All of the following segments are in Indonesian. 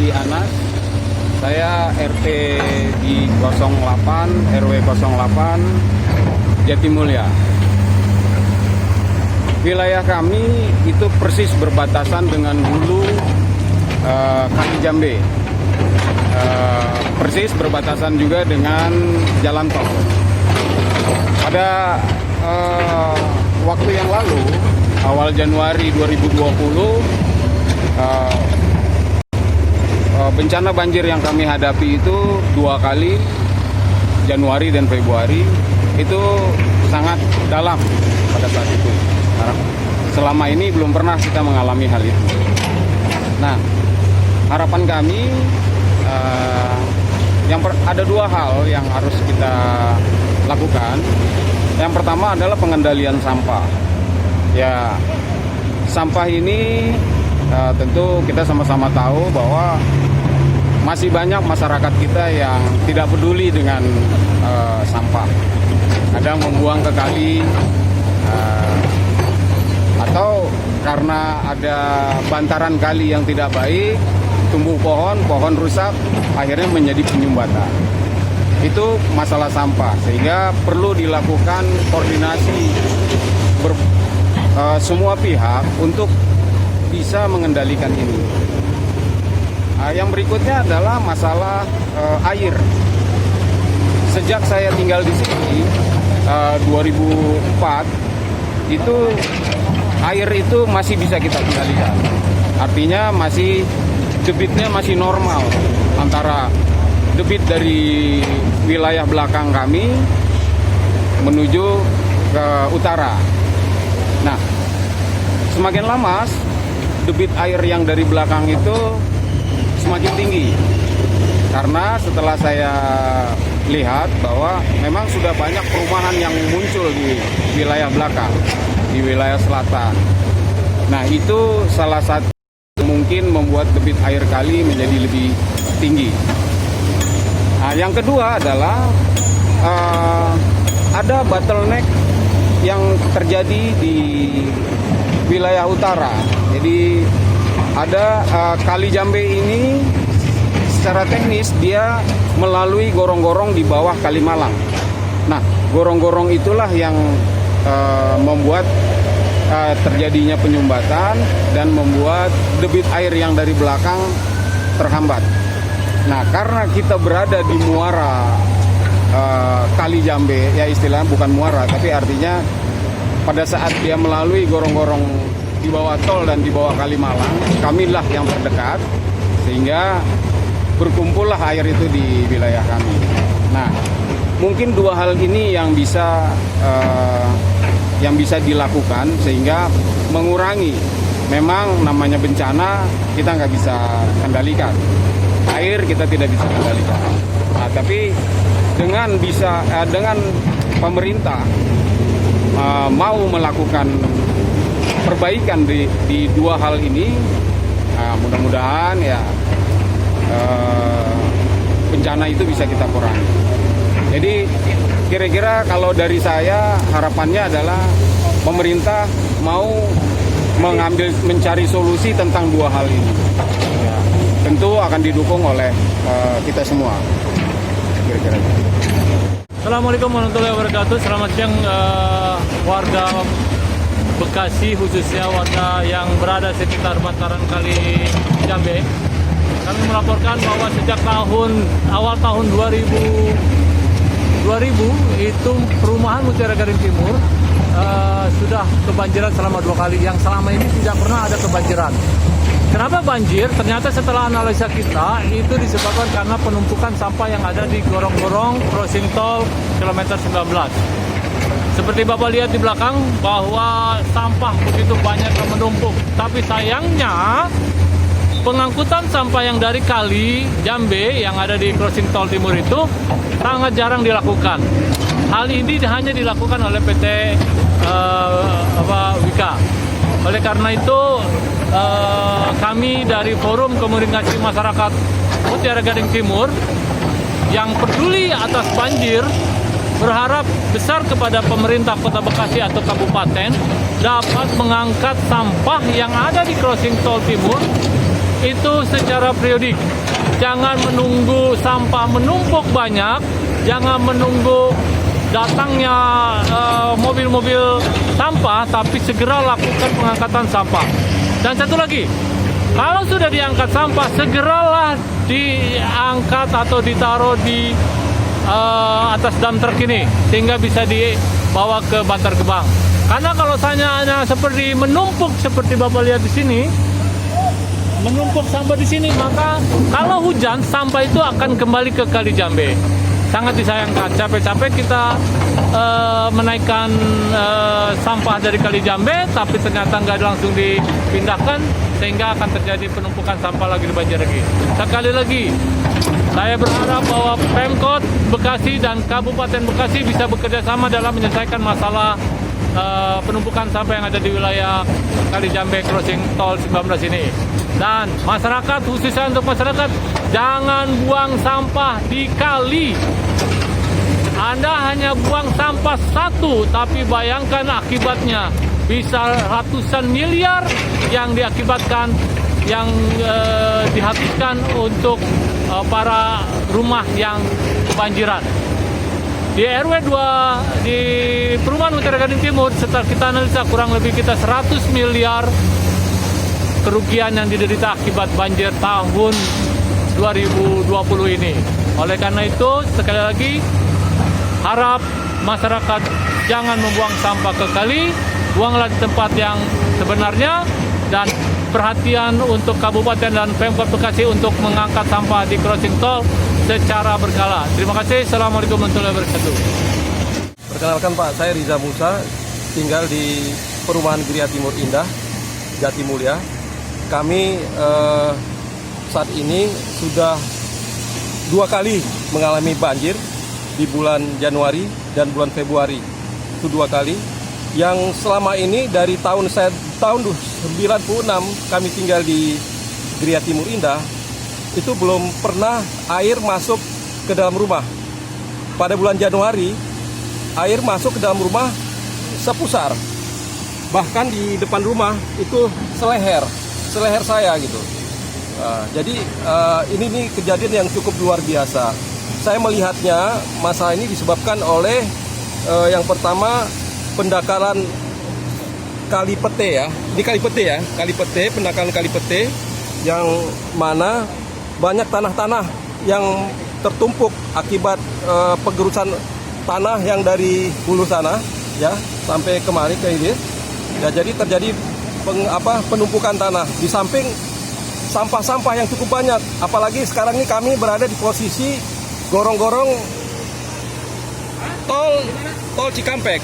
Andi Anas. Saya RT di 08, RW 08, Jatimulya. Wilayah kami itu persis berbatasan dengan hulu Kali Jambe. Persis berbatasan juga dengan jalan tol. Pada waktu yang lalu, awal Januari 2020, bencana banjir yang kami hadapi itu 2 kali, Januari dan Februari, itu sangat dalam pada saat itu. Selama ini belum pernah kita mengalami hal itu. Nah, harapan kami ada 2 hal yang harus kita lakukan. Yang pertama adalah pengendalian sampah. Ya, sampah ini tentu kita sama-sama tahu bahwa masih banyak masyarakat kita yang tidak peduli dengan sampah. Kadang membuang ke kali, atau karena ada bantaran kali yang tidak baik, tumbuh pohon rusak, akhirnya menjadi penyumbatan. Itu masalah sampah, sehingga perlu dilakukan koordinasi semua pihak untuk bisa mengendalikan ini. Yang berikutnya adalah masalah air. Sejak saya tinggal di sini 2004, itu air itu masih bisa kita kendalikan. Artinya debitnya masih normal antara debit dari wilayah belakang kami menuju ke utara. Nah, semakin lama debit air yang dari belakang itu semakin tinggi. Karena setelah saya lihat bahwa memang sudah banyak perumahan yang muncul di wilayah belakang, di wilayah selatan. Nah, itu salah satu mungkin membuat debit air kali menjadi lebih tinggi. Nah, yang kedua adalah ada bottleneck yang terjadi di wilayah utara. Jadi ada Kali Jambe ini secara teknis dia melalui gorong-gorong di bawah Kalimalang. Nah, gorong-gorong itulah yang membuat terjadinya penyumbatan dan membuat debit air yang dari belakang terhambat. Nah, karena kita berada di muara Kali Jambe, ya istilahnya bukan muara, tapi artinya pada saat dia melalui gorong-gorong di bawah tol dan di bawah Kalimalang, kamilah yang terdekat, sehingga berkumpullah air itu di wilayah kami. Nah, mungkin 2 hal ini yang bisa dilakukan sehingga mengurangi. Memang namanya bencana kita nggak bisa kendalikan, air kita tidak bisa kendalikan. Nah, tapi dengan pemerintah mau melakukan perbaikan di 2 hal ini, mudah-mudahan ya bencana itu bisa kita kurangi. Jadi kira-kira kalau dari saya harapannya adalah pemerintah mau mencari solusi tentang 2 hal ini. Ya, tentu akan didukung oleh kita semua. Kira-kira. Assalamualaikum warahmatullahi wabarakatuh. Selamat siang warga Bekasi, khususnya warga yang berada sekitar bantaran Kali Jambe. Kami melaporkan bahwa sejak awal tahun 2000 itu perumahan Mutiara Gading Timur sudah kebanjiran selama 2 kali, yang selama ini tidak pernah ada kebanjiran. Kenapa banjir? Ternyata setelah analisa kita, itu disebabkan karena penumpukan sampah yang ada di gorong-gorong crossing tol kilometer 19. Seperti Bapak lihat di belakang bahwa sampah begitu banyak yang menumpuk. Tapi sayangnya pengangkutan sampah yang dari Kali Jambe yang ada di crossing tol timur itu sangat jarang dilakukan. Hal ini hanya dilakukan oleh PT Wika. Oleh karena itu kami dari Forum Komunikasi Masyarakat Mutiara Gading Timur yang peduli atas banjir berharap besar kepada pemerintah Kota Bekasi atau kabupaten dapat mengangkat sampah yang ada di crossing tol timur itu secara periodik. Jangan menunggu sampah menumpuk banyak, jangan menunggu datangnya mobil-mobil sampah, tapi segera lakukan pengangkatan sampah. Dan satu lagi, kalau sudah diangkat sampah, segeralah diangkat atau ditaruh di atas dump truck ini, sehingga bisa dibawa ke Bantar Gebang. Karena kalau hanya seperti menumpuk seperti Bapak lihat di sini, menumpuk sampah di sini, maka kalau hujan sampah itu akan kembali ke Kali Jambe. Sangat disayangkan, capek-capek kita menaikkan sampah dari Kali Jambe, tapi ternyata nggak langsung dipindahkan, sehingga akan terjadi penumpukan sampah lagi di Banjarnegara. Sekali lagi, saya berharap bahwa Pemkot Bekasi dan Kabupaten Bekasi bisa bekerja sama dalam menyelesaikan masalah penumpukan sampah yang ada di wilayah Kali Jambe Crossing Tol 19 ini. Dan masyarakat, khususnya untuk masyarakat, jangan buang sampah di kali. Anda hanya buang sampah satu, tapi bayangkan akibatnya. Bisa ratusan miliar yang diakibatkan, yang dihabiskan untuk para rumah yang kebanjiran. Di RW 2 di Perumahan Mutiara Gading Timur, setelah kita analisa kurang lebih kita 100 miliar kerugian yang diderita akibat banjir tahun 2020 ini. Oleh karena itu, sekali lagi, harap masyarakat jangan membuang sampah ke kali, buanglah di tempat yang sebenarnya, dan perhatian untuk Kabupaten dan Pemkot Bekasi untuk mengangkat sampah di crossing tol secara berkala. Terima kasih. Assalamualaikum warahmatullahi wabarakatuh. Perkenalkan Pak, saya Riza Musa, tinggal di Perumahan Gria Timur Indah, Jatimulya. Kami saat ini sudah 2 kali mengalami banjir di bulan Januari dan bulan Februari. Itu 2 kali. Yang selama ini dari tahun 96 kami tinggal di Gria Timur Indah, itu belum pernah air masuk ke dalam rumah. Pada bulan Januari, air masuk ke dalam rumah sepusar. Bahkan di depan rumah itu seleher saya gitu. Jadi ini kejadian yang cukup luar biasa. Saya melihatnya masalah ini disebabkan oleh yang pertama pendakaran Kali Pete ya. Ini Kali Pete ya, Kali Pete, pendakaran Kali Pete yang mana banyak tanah-tanah yang tertumpuk akibat penggerusan tanah yang dari hulu sana ya sampai kemari ke hilir. Ya, jadi terjadi penumpukan tanah di samping sampah-sampah yang cukup banyak. Apalagi sekarang ini kami berada di posisi gorong-gorong tol Cikampek.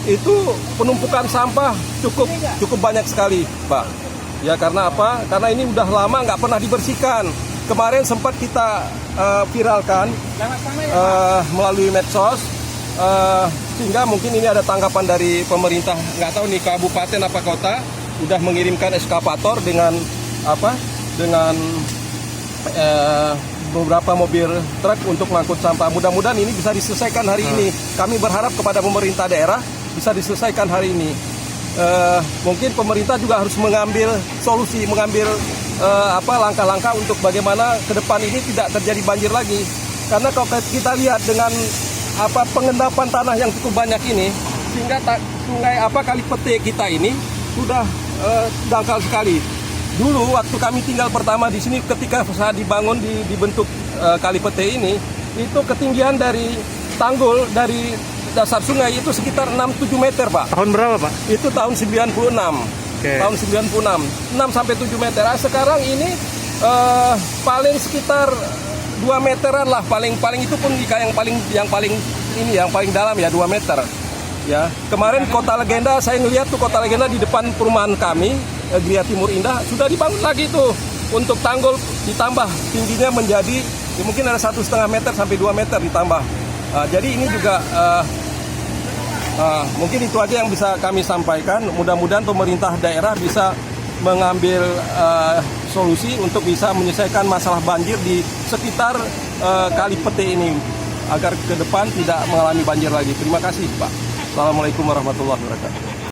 Itu penumpukan sampah cukup banyak sekali, Pak. Ya, karena apa? Karena ini udah lama nggak pernah dibersihkan. Kemarin sempat kita viralkan melalui medsos, sehingga mungkin ini ada tanggapan dari pemerintah, nggak tahu nih kabupaten apa kota, udah mengirimkan eskavator dengan beberapa mobil truk untuk mengangkut sampah. Mudah-mudahan ini bisa diselesaikan hari ini. Kami berharap kepada pemerintah daerah bisa diselesaikan hari ini. Mungkin pemerintah juga harus mengambil solusi, mengambil langkah-langkah untuk bagaimana ke depan ini tidak terjadi banjir lagi. Karena kalau kita lihat dengan pengendapan tanah yang cukup banyak ini, sehingga sungai Kali Pete kita ini sudah dangkal sekali. Dulu waktu kami tinggal pertama di sini, ketika saat dibangun dibentuk Kali Pete ini, itu ketinggian dari tanggul dari dasar sungai itu sekitar 6-7 meter, Pak. Tahun berapa, Pak? Itu tahun 96. Okay. Tahun 96, 6-7 meter. Sekarang ini paling sekitar 2 meteran lah, paling itu pun yang paling dalam ya 2 meter. Ya, kemarin Kota Legenda, saya ngelihat tuh Kota Legenda di depan perumahan kami, Gria Timur Indah, sudah dibangun lagi tuh untuk tanggul, ditambah tingginya menjadi mungkin ada 1,5 meter sampai 2 meter ditambah. Jadi ini juga mungkin itu aja yang bisa kami sampaikan. Mudah-mudahan pemerintah daerah bisa mengambil solusi untuk bisa menyelesaikan masalah banjir di sekitar Kali Pete ini agar ke depan tidak mengalami banjir lagi. Terima kasih, Pak. Assalamualaikum warahmatullahi wabarakatuh.